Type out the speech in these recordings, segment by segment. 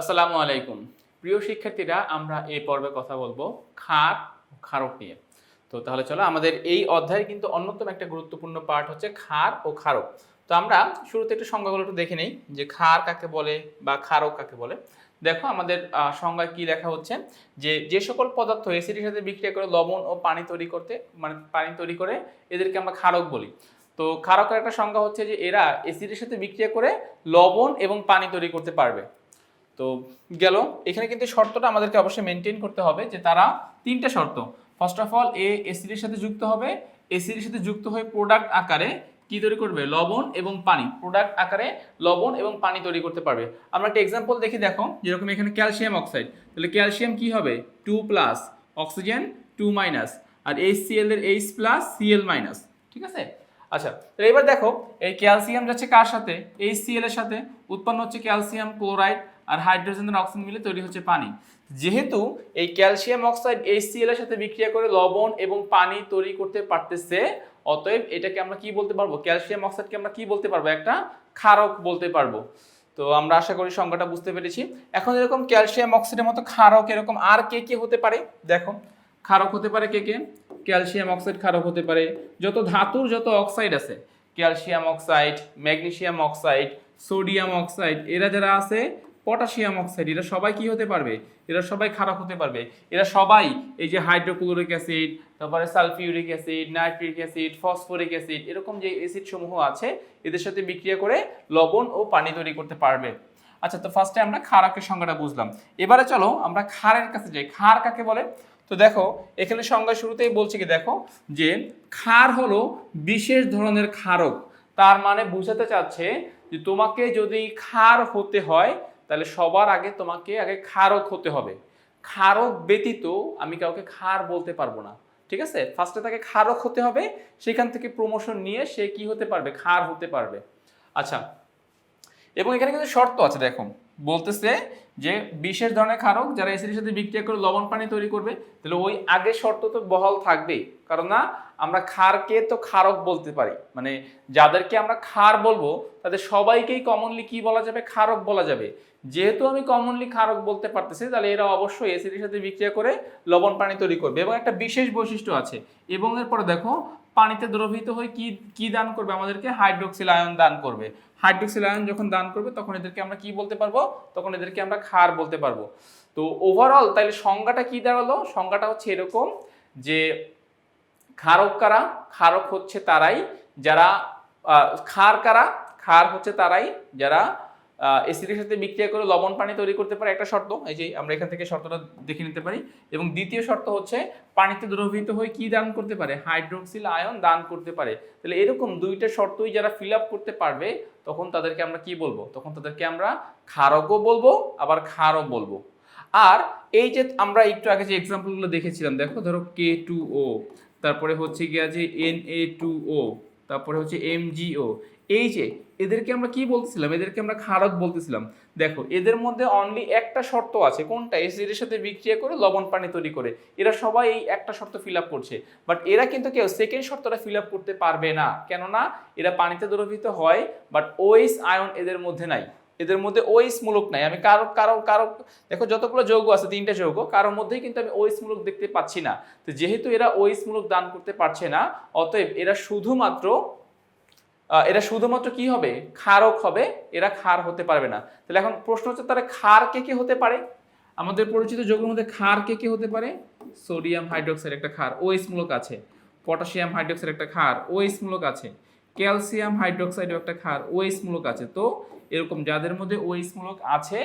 আসসালামু আলাইকুম। প্রিয় শিক্ষার্থীরা, আমরা এই পর্বে কথা বলবো ক্ষার ও ক্ষারক নিয়ে। তো তাহলে চলো, আমাদের এই অধ্যায়ের কিন্তু অন্যতম একটা গুরুত্বপূর্ণ পার্ট হচ্ছে ক্ষার ও ক্ষারক। তো আমরা শুরুতে একটু সংজ্ঞাগুলো একটু দেখে নেই যে ক্ষার কাকে বলে বা ক্ষারক কাকে বলে। দেখো আমাদের সংজ্ঞায় কি লেখা হচ্ছে যে যে সকল পদার্থ অ্যাসিডের সাথে বিক্রিয়া করে লবণ ও পানি তৈরি করতে পানি তৈরি করে এদেরকে আমরা ক্ষারক বলি। তো ক্ষারকের একটা সংজ্ঞা হচ্ছে যে এরা অ্যাসিডের সাথে বিক্রিয়া করে লবণ এবং পানি তৈরি করতে পারবে। তো গেল, এখানে কিন্তু শর্তটা আমাদেরকে অবশ্যই মেনটেন করতে হবে যে তারা তিনটা শর্ত। ফার্স্ট অফ অল, অ্যাসিডের সাথে যুক্ত হবে, অ্যাসিডের সাথে যুক্ত হয়ে প্রোডাক্ট আকারে কি তৈরি করবে, লবণ এবং পানি, প্রোডাক্ট আকারে লবণ এবং পানি তৈরি করতে পারবে। আমরা একটা এক্সাম্পল দেখি, দেখো যেরকম এখানে ক্যালসিয়াম অক্সাইড, তাহলে ক্যালসিয়াম কি হবে 2+, অক্সিজেন 2-, আর HCl এর H+, Cl-। ঠিক আছে। আচ্ছা, তো এবার দেখো এই ক্যালসিয়াম যাচ্ছে কার সাথে, HCl এর সাথে, উৎপন্ন হচ্ছে ক্যালসিয়াম ক্লোরাইড, আর হাইড্রোজেন আর অক্সিজেন মিলে তৈরি হচ্ছে পানি। যেহেতু এই ক্যালসিয়াম অক্সাইড HCl এর সাথে বিক্রিয়া করে লবণ এবং পানি তৈরি করতে পারতেছে, অতএব এটাকে আমরা কি বলতে পারবো, ক্যালসিয়াম অক্সাইডকে আমরা কি বলতে পারবো, একটা ক্ষারক বলতে পারবো। তো আমরা আশা করি সংজ্ঞাটা বুঝতে পেরেছি। এখন এরকম ক্যালসিয়াম অক্সাইডের মতো ক্ষারক এরকম আর কে কে হতে পারে, দেখো ক্ষারক হতে পারে কে কে, ক্যালসিয়াম অক্সাইড ক্ষারক হতে পারে। যত ধাতুর যত অক্সাইড আছে, calcium oxide, magnesium oxide, sodium oxide, এরা যারা আছে, পটাশিয়াম অক্সাইড, এরা সবাই কি হতে পারবে, এরা সবাই ক্ষারক হতে পারবে। এরা সবাই এই যে হাইড্রোক্লোরিক অ্যাসিড, তারপরে sulphuric acid, nitric acid, phosphoric acid, এরকম যে অ্যাসিড সমূহ আছে এদের সাথে বিক্রিয়া করে লবণ ও পানি তৈরি করতে পারবে। আচ্ছা, তো ফার্স্টে আমরা ক্ষারকের সংজ্ঞাটা বুঝলাম। এবারে চলো আমরা ক্ষারের কাছে যাই। ক্ষার কাকে বলে? তো দেখো এখানে সংজ্ঞা শুরুতেই বলছে কি, দেখো যে ক্ষার হলো বিশেষ ধরনের ক্ষারক। তার মানে বুঝাতে চাচ্ছে যে তোমাকে যদি ক্ষার হতে হয় তাহলে সবার আগে তোমাকে আগে ক্ষারক হতে হবে। ক্ষারক ব্যতীত আমি কাউকে ক্ষার বলতে পারবো না। ঠিক আছে, ফার্স্টে তাকে ক্ষারক হতে হবে, সেখান থেকে প্রমোশন নিয়ে সে কি হতে পারবে, ক্ষার হতে পারবে। আচ্ছা, এবং এখানে কিন্তু শর্ত আছে, দেখো বলতেছে যে বিশেষ ধরনের ক্ষারক যারা অ্যাসিডের সাথে বিক্রিয়া করে লবণ পানি তৈরি করবে, তাহলে ওই আগের শর্ত তো বহাল থাকবেই। কারণ না, আমরা ক্ষারকে তো ক্ষারক বলতে পারি, মানে যাদেরকে আমরা ক্ষার বলবো তাদের সবাইকেই কমনলি কি বলা যাবে, ক্ষারক বলা যাবে। যেহেতু আমি কমনলি ক্ষারক বলতে পারতেছি, তাহলে এরা অবশ্যই অ্যাসিডের সাথে বিক্রিয়া করে লবণ পানি তৈরি করবে। এবং একটা বিশেষ বৈশিষ্ট্য আছে, এবং এরপরে দেখো পানিতে দ্রবীভূত হয়ে কি কি দান করবে আমাদেরকে, হাইড্রোক্সিল আয়ন দান করবে। হাইড্রোক্সিল আয়ন যখন দান করবে তখন এদেরকে আমরা কি বলতে পারবো, তখন এদেরকে আমরা ক্ষার বলতে পারবো। তো ওভারঅল তাইলে সংজ্ঞাটা কি দাঁড়ালো, সংজ্ঞাটা হচ্ছে এরকম যে ক্ষারক কারা, ক্ষারক হচ্ছে তারাই যারা ক্ষার কারা, ক্ষার হচ্ছে তারাই যারা অ্যাসিডের সাথে বিক্রিয়া করে লবণ পানি তৈরি করতে পারে, একটা শর্ত। এই যে আমরা এখান থেকে শর্তটা দেখে নিতে পারি। এবং দ্বিতীয় শর্ত হচ্ছে পানিতে দ্রবীভূত হয়ে কি দান করতে পারে, হাইড্রোক্সিল আয়ন দান করতে পারে। তাহলে এরকম দুইটা শর্তই যারা ফিল আপ করতে পারবে তখন তাদেরকে আমরা কি বলবো, তখন তাদেরকে আমরা ক্ষারকও বলবো, আবার ক্ষারও বলবো। আর এই যে আমরা একটু আগে যে এক্সাম্পলগুলো দেখেছিলাম, দেখো ধরো K2O, তারপরে হচ্ছে গিয়া যে Na2O, তারপরে হচ্ছে MgO, এই যে এদেরকে আমরা কি বলতেছিলাম, এদেরকে আমরা ক্ষারক বলতেছিলাম। দেখো এদের মধ্যে অনলি একটা শর্ত আছে, কোনটা, অ্যাসিডের সাথে বিক্রিয়া করে লবণ পানি তৈরি করে। এরা সবাই এই একটা শর্ত ফিল আপ করছে, বাট এরা কিন্তু কেউ সেকেন্ড শর্তটা ফিল আপ করতে পারবে না। কেননা এরা পানিতে দ্রবীভূত হয়, বাট OH আয়ন এদের মধ্যে নাই, এদের মধ্যে OH মূলক নাই। আমি কারো কারো কারো দেখো যতগুলো যৌগ আছে, তিনটা যৌগ, কারোর মধ্যেই কিন্তু আমি OH মূলক দেখতে পাচ্ছি না। তো যেহেতু এরা OH মূলক দান করতে পারছে না, অতএব এরা শুধুমাত্র কি হবে, ক্ষারক হবে, এরা ক্ষার হতে পারবে না। তাহলে এখন প্রশ্ন হচ্ছে তারা ক্ষার কে কে হতে পারে, আমাদের পরিচিত যৌগের মধ্যে ক্ষার কে কে হতে পারে, সোডিয়াম হাইড্রোক্সাইড একটা ক্ষার, OH মূলক আছে। পটাশিয়াম হাইড্রোক্সাইড একটা ক্ষার, OH মূলক আছে। ক্যালসিয়াম হাইড্রোক্সাইড একটা ক্ষার, OH মূলক আছে। তো এরকম যাদের মধ্যে OH মূলক আছে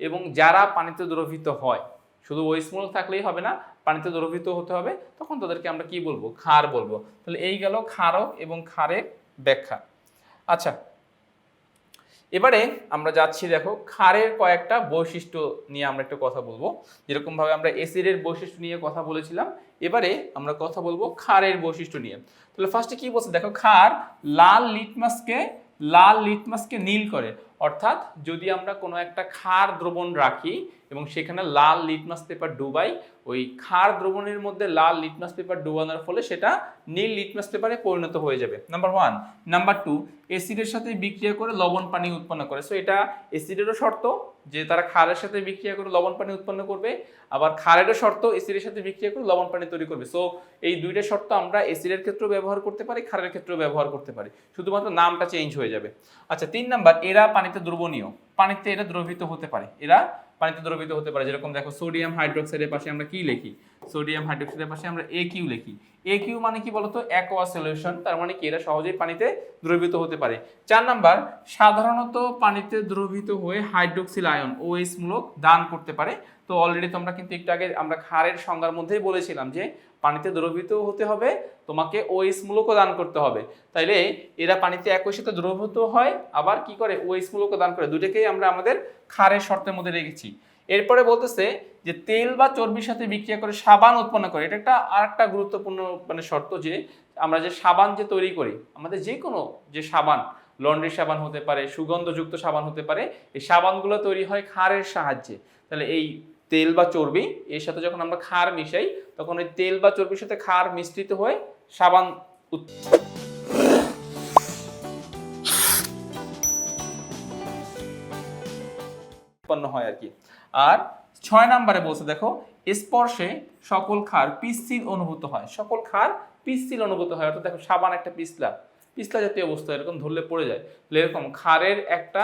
এবং যারা পানিতে দ্রবীভূত হয়, শুধু OH মূলক থাকলেই হবে না, পানিতে দ্রবীভূত হতে হবে, তখন তাদেরকে আমরা কি বলবো, ক্ষার বলবো। তাহলে এই গেল ক্ষারক এবং ক্ষারের ব্যাখ্যা। আচ্ছা, এবারে আমরা যাচ্ছি, দেখো ক্ষারের কয়েকটা বৈশিষ্ট্য নিয়ে আমরা একটু কথা বলবো। যেরকম ভাবে আমরা অ্যাসিডের বৈশিষ্ট্য নিয়ে কথা বলেছিলাম, এবারে আমরা কথা বলবো ক্ষারের বৈশিষ্ট্য নিয়ে। তাহলে ফার্স্টে কি বলছে, দেখো ক্ষার লাল লিটমাসকে নীল করে। অর্থাৎ যদি আমরা কোনো একটা ক্ষার দ্রবণ রাখি এবং সেখানে লাল লিটমাস পেপার ডুবাই, ওই ক্ষার দ্রবণের মধ্যে লাল লিটমাস পেপার ডুবানোর ফলে সেটা নীল লিটমাস পেপারে পরিণত হয়ে যাবে, নাম্বার 1। নাম্বার 2, অ্যাসিডের সাথে বিক্রিয়া করে লবণ পানি উৎপন্ন করে। সো এটা অ্যাসিডেরও শর্ত যে তারা ক্ষারের সাথে বিক্রিয়া করে লবণ পানি উৎপন্ন করবে, আবার ক্ষারেরও শর্ত অ্যাসিডের সাথে বিক্রিয়া করে লবণ পানি তৈরি করবে। সো এই দুইটা শর্ত আমরা অ্যাসিডের ক্ষেত্রেও ব্যবহার করতে পারি, ক্ষারের ক্ষেত্রেও ব্যবহার করতে পারি, শুধুমাত্র নামটা চেঞ্জ হয়ে যাবে। আচ্ছা 3 নাম্বার, এরা পানিতে দ্রবণীয়, পানিতে এরা দ্রবীভূত হতে পারে, এরা পানিতে দ্রবীভূত হতে পারে। যেরকম দেখো সোডিয়াম হাইড্রোক্সাইডের পাশে আমরা কি লিখি, সোডিয়াম হাইড্রোক্সাইডের পাশে আমরা AQ লিখি। AQ মানে কি বলতো, অ্যাকোয়া সলিউশন, তার মানে কি এরা সহজেই পানিতে দ্রবীভূত হতে পারে। 4 নাম্বার, সাধারণত পানিতে দ্রবীভূত হয়ে হাইড্রোক্সিল আয়ন OH মূলক দান করতে পারে। তো অলরেডি তোমরা কিন্তু একটু আগে আমরা ক্ষারের সংজ্ঞার মধ্যেই বলেছিলাম যে পানিতে দ্রবীভূত হতে হবে, তোমাকে OH মূলকও দান করতে হবে। তাইলে এরা পানিতে একই সাথে দ্রবীভূত হয়, আবার কি করে OH মূলকও দান করে, দুটোকেই আমরা আমাদের ক্ষারের শর্তের মধ্যে রেখেছি। এরপরে বলতেছে যে তেল বা চর্বির সাথে বিক্রিয়া করে সাবান উৎপন্ন করে। এটা একটা আরেকটা গুরুত্বপূর্ণ মানে শর্ত, যে আমরা যে সাবান যে তৈরি করি, আমাদের যে কোনো যে সাবান, লন্ড্রি সাবান হতে পারে, সুগন্ধযুক্ত সাবান হতে পারে, এই সাবানগুলো তৈরি হয় ক্ষারের সাহায্যে। তাহলে এই তেল বা চর্বি এর সাথে যখন আমরা ক্ষার মিশাই, তখন ওই তেল বা চর্বির সাথে ক্ষার মিশ্রিত হয়ে সাবান উৎপন্ন হয় আর কি। আর 6 নম্বরে বলছে দেখো, স্পর্শে সকল ক্ষার পিচ্ছিল অনুভূত হয়, সকল ক্ষার পিচ্ছিল অনুভূত হয়। অর্থাৎ দেখো সাবান একটা পিছলা পিছলা জাতীয় বস্তু, এরকম ধরলে পড়ে যায়, এরকম ক্ষারের একটা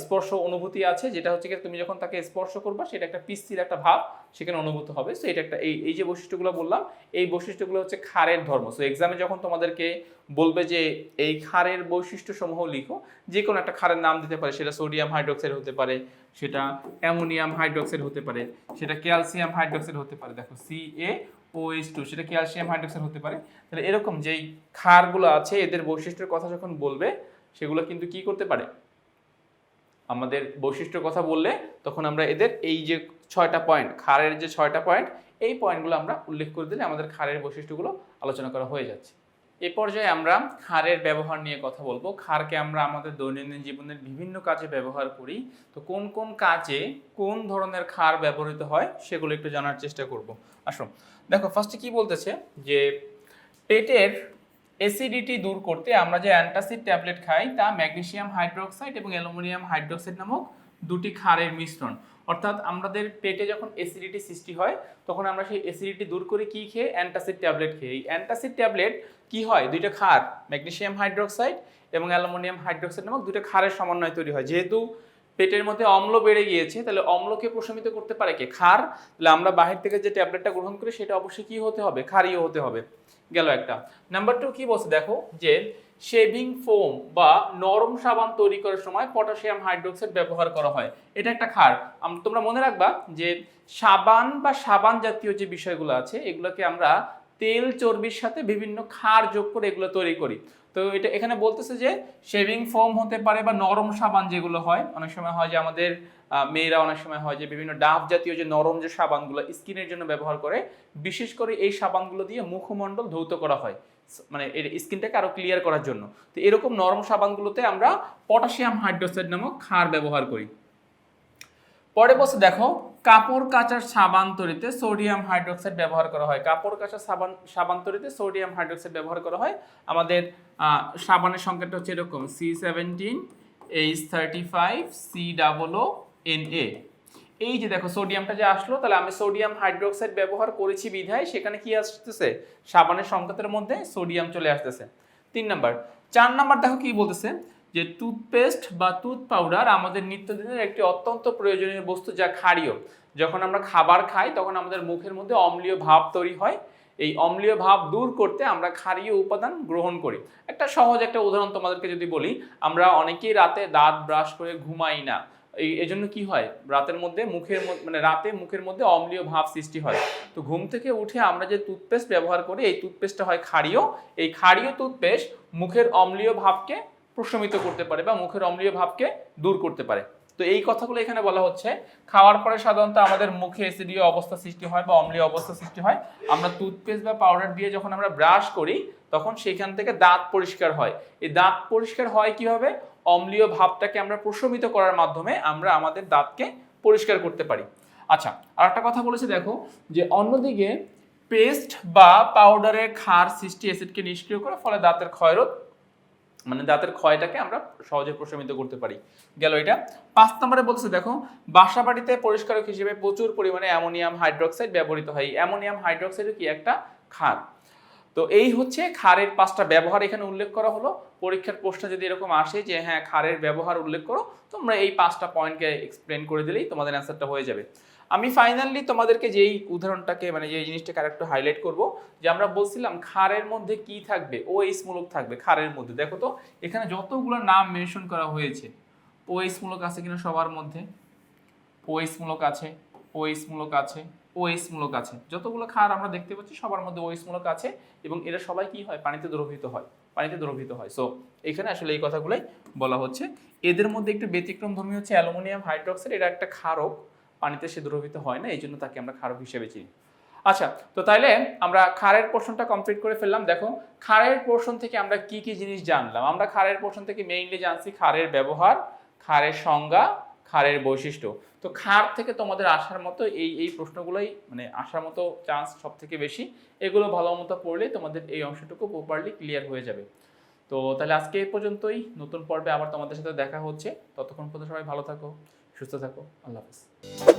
স্পর্শ অনুভূতি আছে, যেটা হচ্ছে কি তুমি যখন তাকে স্পর্শ করবা সেটা একটা পিচ্ছিল একটা ভাব সেখানে অনুভূত হবে। সো এটা একটা এই যে বৈশিষ্ট্যগুলো বললাম, এই বৈশিষ্ট্যগুলো হচ্ছে ক্ষারের ধর্ম। সো এক্সামে যখন তোমাদেরকে বলবে যে এই ক্ষারের বৈশিষ্ট্য সমূহ লিখো, যে কোনো একটা ক্ষারের নাম দিতে পারে, সেটা সোডিয়াম হাইড্রোক্সাইড হতে পারে, সেটা অ্যামোনিয়াম হাইড্রোক্সাইড হতে পারে, সেটা ক্যালসিয়াম হাইড্রোক্সাইড হতে পারে, দেখো CaOH2 সেটা ক্যালসিয়াম হাইড্রোক্সাইড হতে পারে। তাহলে এরকম যেই ক্ষারগুলো আছে এদের বৈশিষ্ট্যের কথা যখন বলবে, সেগুলো কিন্তু কি করতে পারে, আমাদের বৈশিষ্ট্যের কথা বললে তখন আমরা এদের এই যে 6টা পয়েন্ট, ক্ষারের যে 6টা পয়েন্ট, এই পয়েন্টগুলো আমরা উল্লেখ করে দিলে আমাদের ক্ষারের বৈশিষ্ট্যগুলো আলোচনা করা হয়ে যাচ্ছে। এ পর্যায়ে আমরা ক্ষারের ব্যবহার নিয়ে কথা বলবো। ক্ষারকে আমরা আমাদের দৈনন্দিন জীবনের বিভিন্ন কাজে ব্যবহার করি। তো কোন কোন কাজে কোন ধরনের ক্ষার ব্যবহৃত হয় সেগুলো একটু জানার চেষ্টা করব। আসো দেখো, ফার্স্টে কি বলতেছে যে পেটের অ্যাসিডিটি দূর করতে আমরা যে অ্যান্টাসিড ট্যাবলেট খাই তা ম্যাগনেসিয়াম হাইড্রোক্সাইড এবং অ্যালুমিনিয়াম হাইড্রোক্সাইড নামক দুটি ক্ষারের মিশ্রণ। অর্থাৎ আমাদের পেটে যখন অ্যাসিডিটি সৃষ্টি হয়, তখন আমরা সেই অ্যাসিডিটি দূর করে কি খেয়ে, অ্যান্টাসিড ট্যাবলেট খেয়ে। এই অ্যান্টাসিড ট্যাবলেট কি হয়, দুইটা ক্ষার ম্যাগনেসিয়াম হাইড্রোক্সাইড এবং অ্যালুমিনিয়াম হাইড্রোক্সাইড নামক দুটো ক্ষারের সমন্বয়ে তৈরি হয়। যেহেতু পেটের মধ্যে অম্ল বেড়ে গিয়েছে, তাহলে অম্লকে প্রশমিত করতে পারে কে, ক্ষার। তাহলে আমরা বাহির থেকে যে ট্যাবলেটটা গ্রহণ করি সেটা অবশ্যই কি হতে হবে, ক্ষারীয় হতে হবে। গেল একটা। নাম্বার 2 কি বলছে দেখো, যে শেভিং ফোম বা নরম সাবান তৈরি করার সময় পটাশিয়াম হাইড্রোক্সাইড ব্যবহার করা হয়। এটা একটা ক্ষার। তোমরা মনে রাখবা যে সাবান বা সাবান জাতীয় যে বিষয়গুলো আছে, এগুলোকে আমরা তেল চর্বির সাথে বিভিন্ন ক্ষার যোগ করে এগুলো তৈরি করি। তো এটা এখানে বলতেছে যে শেভিং ফোম হতে পারে বা নরম সাবান যেগুলো হয়, অনেক সময় হয় যে আমাদের মেয়েরা অনেক সময় হয় যে বিভিন্ন ডাব জাতীয় যে নরম যে সাবানগুলো স্কিনের জন্য ব্যবহার করে, বিশেষ করে এই সাবানগুলো দিয়ে মুখমণ্ডল ধৌত করা হয়, মানে এর স্কিনটাকে আরো ক্লিয়ার করার জন্য। তো এরকম নরম সাবানগুলোতে আমরা পটাশিয়াম হাইড্রোক্সাইড নামক ক্ষার ব্যবহার করি। পরে বলছে দেখো, কাপড় কাচার সাবান তৈরিতে সোডিয়াম হাইড্রোক্সাইড ব্যবহার করা হয়। কাপড় কাচার সাবান তৈরিতে সোডিয়াম হাইড্রোক্সাইড ব্যবহার করা হয়। আমাদের সাবানের সংখ্যাটা হচ্ছে এরকম C17H35COONA। এই যে দেখো সোডিয়ামটা যে আসলো, তাহলে আমি সোডিয়াম হাইড্রোক্সাইড ব্যবহার করেছি বিধায় সেখানে কি আসতেছে, সাবানের সংকেতের মধ্যে সোডিয়াম চলে আসতেছে। 3 নাম্বার। 4 নাম্বার দেখো কি বলতেছে, যে টুথপেস্ট বা টুথ পাউডার আমাদের নিত্যদিনের একটি অত্যন্ত প্রয়োজনীয় বস্তু, যা ক্ষারীয়। যখন আমরা খাবার খাই তখন আমাদের মুখের মধ্যে অম্লীয় ভাব তৈরি হয়। এই অম্লীয় ভাব দূর করতে আমরা ক্ষারীয় উপাদান গ্রহণ করি। একটা সহজ একটা উদাহরণ তোমাদেরকে যদি বলি, আমরা অনেকেই রাতে দাঁত ব্রাশ করে ঘুমাই না। এই জন্য কি হয়, রাতের মধ্যে রাতে মুখের মধ্যে অম্লীয় ভাব সৃষ্টি হয়। তো ঘুম থেকে উঠে আমরা যে টুথপেস্ট ব্যবহার করি, এই টুথপেস্টটা হয় ক্ষারীয়। এই ক্ষারীয় টুথপেস্ট মুখের অম্লীয় ভাবকে প্রশমিত করতে পারে বা মুখের অম্লীয় ভাবকে দূর করতে পারে। তো এই কথাগুলো এখানে বলা হচ্ছে। খাওয়ার পরে সাধারণত আমাদের মুখে অ্যাসিডীয় অবস্থা সৃষ্টি হয় বা অম্লীয় অবস্থা সৃষ্টি হয়। আমরা টুথপেস্ট বা পাউডার দিয়ে যখন আমরা ব্রাশ করি, তখন সেখান থেকে দাঁত পরিষ্কার হয়। এই দাঁত পরিষ্কার হয় কিভাবে, অম্লীয় ভাবটাকে আমরা প্রশমিত করার মাধ্যমে আমরা আমাদের দাঁতকে পরিষ্কার করতে পারি। আচ্ছা, আর একটা কথা বলেছে দেখো যে অন্যদিকে পেস্ট বা পাউডারে ক্ষার সৃষ্টি অ্যাসিডকে নিষ্ক্রিয় করে, ফলে দাঁতের ক্ষয়রোধ মানে দাঁতের ক্ষয়টাকে আমরা সহজে প্রশমিত করতে পারি। গেল এটা। 5 নম্বরে বলছে দেখো বাসাবাড়িতে পরিষ্কারক হিসেবে প্রচুর পরিমাণে অ্যামোনিয়াম হাইড্রোক্সাইড ব্যবহৃত হয়। অ্যামোনিয়াম হাইড্রোক্সাইড কি একটা ক্ষার। তো এই হচ্ছে ক্ষারের 5টা ব্যবহার এখানে উল্লেখ করা হলো। পরীক্ষার প্রশ্নে যদি এরকম আসে যে হ্যাঁ ক্ষারের ব্যবহার উল্লেখ করো, তোমরা এই 5টা পয়েন্টকে এক্সপ্লেন করে দিলেই তোমাদের অ্যান্সারটা হয়ে যাবে। আমি ফাইনালি তোমাদেরকে যেই উদাহরণটাকে মানে যে জিনিসটাকে আরেকটু হাইলাইট করব, যে আমরা বলছিলাম ক্ষারের মধ্যে কি থাকবে, OH মূলক থাকবে ক্ষারের মধ্যে। দেখো তো এখানে যতগুলো নাম মেনশন করা হয়েছে, OH মূলক আছে কিনা সবার মধ্যে, OH মূলক আছে, OH মূলক আছে, OH মূলক আছে। যতগুলো ক্ষার আমরা দেখতে পাচ্ছি সবার মধ্যে OH মূলক আছে, এবং এরা সবাই কি হয়, পানিতে দ্রবীভূত হয়, পানিতে দ্রবীভূত হয়। সো এখানে আসলে এই কথাগুলোই বলা হচ্ছে। এদের মধ্যে একটু ব্যতিক্রম ধর্মী হচ্ছে অ্যালুমিনিয়াম হাইড্রোক্সাইড, এটা একটা ক্ষারক, পানিতে সে দ্রবীভূত হয় না, এই জন্য তাকে আমরা ক্ষারক হিসেবে চিনি। আচ্ছা, তো তাইলে আমরা ক্ষারের পোর্শনটা কমপ্লিট করে ফেললাম। দেখো ক্ষারের পোর্শন থেকে আমরা কি কি জিনিস জানলাম। আমরা ক্ষারের পোর্শন থেকে মেইনলি জানছি ক্ষারের ব্যবহার, ক্ষারের সংজ্ঞা, ক্ষারের বৈশিষ্ট্য। তো ক্ষার থেকে তোমাদের আসার মতো এই প্রশ্নগুলোই মানে আসার মতো চান্স সব থেকে বেশি। এগুলো ভালো মতো পড়লে তোমাদের এই অংশটুকু প্রপারলি ক্লিয়ার হয়ে যাবে। তো তাহলে আজকে এই পর্যন্তই। নতুন পর্বে আবার তোমাদের সাথে দেখা হচ্ছে। ততক্ষণ পর্যন্ত সবাই ভালো থাকো, সুস্থ থাকো। আল্লাহ হাফেজ।